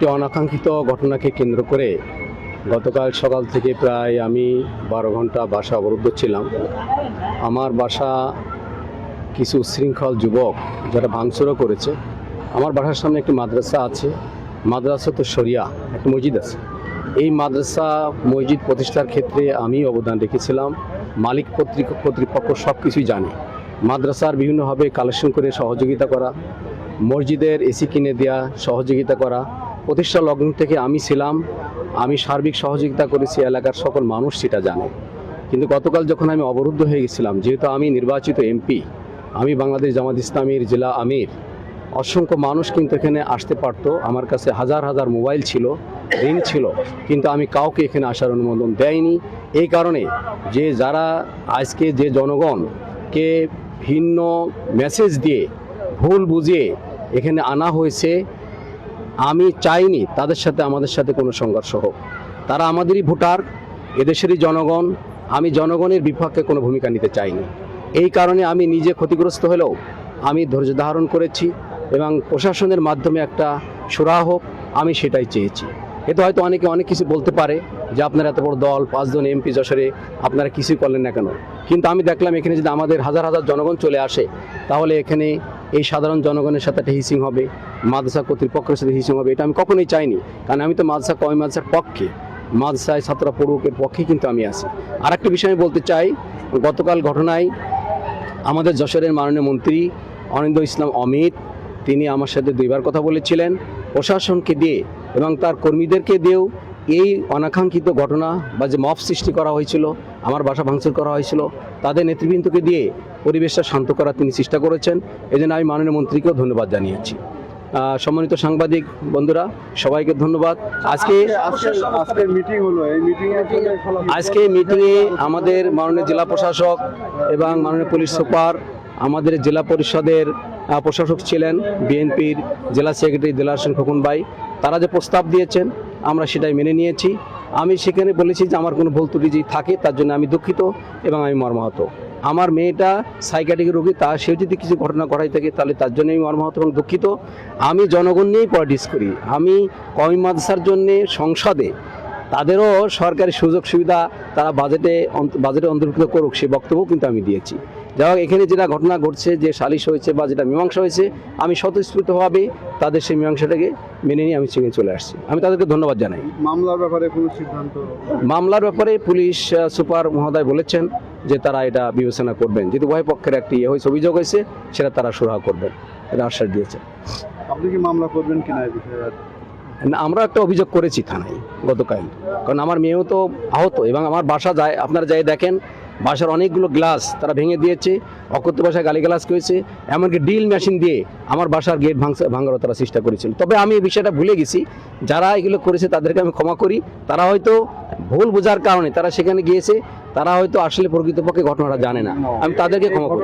একটি অনাকাঙ্ক্ষিত ঘটনাকে কেন্দ্র করে গতকাল সকাল থেকে প্রায় আমি 12 ঘন্টা বাসা অবরুদ্ধ ছিলাম। আমার বাসা কিছু উচ্ছৃঙ্খল যুবক যারা ভাঙচুরও করেছে। আমার বাসার সামনে একটি মাদ্রাসা আছে, মাদ্রাসা তো শরিয়া, একটা মসজিদ আছে। এই মাদ্রাসা মসজিদ প্রতিষ্ঠার ক্ষেত্রে আমি অবদান রেখেছিলাম। মালিক কর্তৃপক্ষ সব কিছুই জানে। মাদ্রাসার বিভিন্নভাবে কালেকশন করে সহযোগিতা করা, মসজিদের এসি কিনে দেওয়া, সহযোগিতা করা, প্রতিষ্ঠা লগ্ন থেকে আমি ছিলাম। আমি সার্বিক সহযোগিতা করেছি, এলাকার সকল মানুষ সেটা জানে। কিন্তু গতকাল যখন আমি অবরুদ্ধ হয়ে গেছিলাম, যেহেতু আমি নির্বাচিত এমপি, আমি বাংলাদেশ জামাত ইসলামীর জেলা আমির, অসংখ্য মানুষ কিন্তু এখানে আসতে পারতো। আমার কাছে হাজার হাজার মোবাইল ছিল, ঋণ ছিল, কিন্তু আমি কাউকে এখানে আসার অনুমোদন দেয়নি। এই কারণে যে যারা আজকে যে জনগণকে ভিন্ন মেসেজ দিয়ে ভুল বুঝিয়ে এখানে আনা হয়েছে, আমি চাইনি তাদের সাথে আমাদের সাথে কোনো সংঘর্ষ হোক। তারা আমাদেরই ভোটার, এদেশেরই জনগণ। আমি জনগণের বিপক্ষে কোনো ভূমিকা নিতে চাইনি। এই কারণে আমি নিজে ক্ষতিগ্রস্ত হলেও আমি ধৈর্য ধারণ করেছি এবং প্রশাসনের মাধ্যমে একটা সুরাহা হোক, আমি সেটাই চেয়েছি। এতে হয়তো অনেকে অনেক কিছু বলতে পারে যে আপনার এত বড় দল, 5 জন এমপি যশোরে, আপনারা কিছুই করলেন না কেন। কিন্তু আমি দেখলাম এখানে যদি আমাদের হাজার হাজার জনগণ চলে আসে, তাহলে এখানে এই সাধারণ জনগণের সাথে একটা হিসিং হবে, মাদ্রাসা কর্তৃপক্ষের সাথে হিসিং হবে। এটা আমি কখনোই চাইনি, কারণ আমি তো কওমি মাদ্রাসার পক্ষে, মাদ্রাসায় ছাত্ররা পড়ুকের পক্ষে কিন্তু আমি আছি। আর একটা বিষয় আমি বলতে চাই, গতকাল ঘটনায় আমাদের যশোরের মাননীয় মন্ত্রী অনিন্দ ইসলাম অমিত, তিনি আমার সাথে 2বার কথা বলেছিলেন। প্রশাসনকে দিয়ে এবং তার কর্মীদেরকে দিয়েও এই অনাকাঙ্ক্ষিত ঘটনা বা যে মব সৃষ্টি করা হয়েছিল, আমার বাসা ভাঙচুর করা হয়েছিল, তাদের নেতৃবৃন্দকে দিয়ে পরিবেশটা শান্ত করার তিনি চেষ্টা করেছেন। এই জন্য আমি মাননীয় মন্ত্রীকেও ধন্যবাদ জানিয়েছি। সম্মানিত সাংবাদিক বন্ধুরা, সবাইকে ধন্যবাদ। আজকে মিটিংয়ে আমাদের মাননীয় জেলা প্রশাসক এবং মাননীয় পুলিশ সুপার, আমাদের জেলা পরিষদের প্রশাসক ছিলেন, বিএনপির জেলা সেক্রেটারি দিলার হোসেন খোকন ভাই, তারা যে প্রস্তাব দিয়েছেন আমরা সেটাই মেনে নিয়েছি। আমি সেখানে বলেছি যে আমার কোনো ভুল ত্রুটি যদি থাকে তার জন্য আমি দুঃখিত এবং আমি মর্মাহত। আমার মেয়েটা সাইকিয়াট্রিক রোগী, সেও যদি কিছু ঘটনা ঘটাই থাকে তাহলে তার জন্য আমি মর্মাহত এবং দুঃখিত। আমি জনগণ নিয়েই পলিটিক্স করি। আমি কওমি মাদ্রাসার জন্যে সংসদে তাদেরও সরকারি সুযোগ সুবিধা তারা বাজেটে অন্তর্ভুক্ত করুক, সে বক্তব্য কিন্তু আমি দিয়েছি। যাই হোক, এখানে যেটা ঘটনা ঘটছে, যে সালিশ হয়েছে বা যেটা মীমাংসা হয়েছে, আমি স্বতঃস্ফূর্তভাবে তাদের সেই মীমাংসাটাকে মেনে নিয়ে আমি সেখানে চলে আসছি। আমি তাদেরকে ধন্যবাদ জানাই। মামলার ব্যাপারে কোনো সিদ্ধান্ত? মামলার ব্যাপারে পুলিশ সুপার মহোদয় বলেছেন যে তারা এটা বিবেচনা করবেন, যদি উভয় পক্ষের একটি হয়েছে, অভিযোগ হয়েছে, সেটা তারা সুরাহা করবেন, এটা আশ্বাস দিয়েছে। আপনি কি মামলা করবেন কিনা এই বিষয়ে? আমরা একটা অভিযোগ করেছি থানায় গতকাল, কারণ আমার মেয়েও তো আহত এবং আমার বাসা যায়, আপনারা যাই দেখেন, বাসার অনেকগুলো গ্লাস তারা ভেঙে দিয়েছে, অকথ্য ভাষায় গালিগালাজ করেছে, এমনকি ড্রিল মেশিন দিয়ে আমার বাসার গেট ভাঙারও তারা চেষ্টা করেছিল। তবে আমি এই বিষয়টা ভুলে গেছি, যারা এগুলো করেছে তাদেরকে আমি ক্ষমা করি। তারা হয়তো ভুল বোঝার কারণে তারা সেখানে গিয়েছে, তারা হয়তো আসলে প্রকৃতপক্ষে ঘটনাটা জানে না, আমি তাদেরকে ক্ষমা করি।